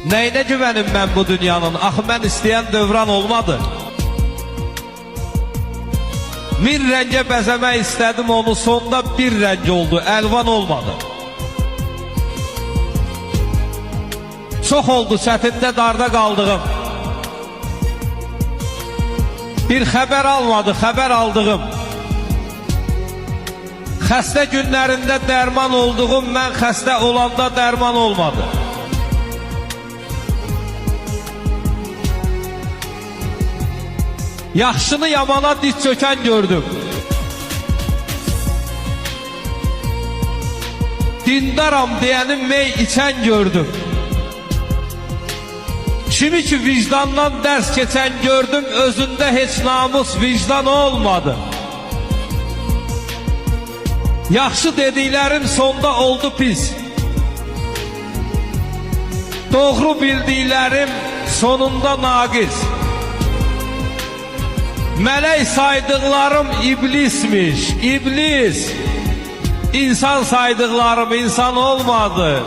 Neyine güvenim ben bu dünyanın? Axı mən istəyən dövran olmadı. Bir rəngə bəzəmək istədim onu, sonda bir rəng oldu, əlvan olmadı. Çox oldu çətində darda qaldığım. Bir xəbər almadı, xəbər aldığım. Xəstə günlərində dərman olduğum, mən xəstə olanda dərman olmadı. Yaxşını yamana diz çökən gördüm. Dindaram deyənin mey içən gördüm. Kimi ki vicdandan dərs keçən gördüm, özündə heç namus vicdan olmadı. Yaxşı dediklərim sonda oldu pis. Doğru bildiklərim sonunda naqiz. Mələk saydıqlarım iblismiş, iblis. İnsan saydıqlarım insan olmadı.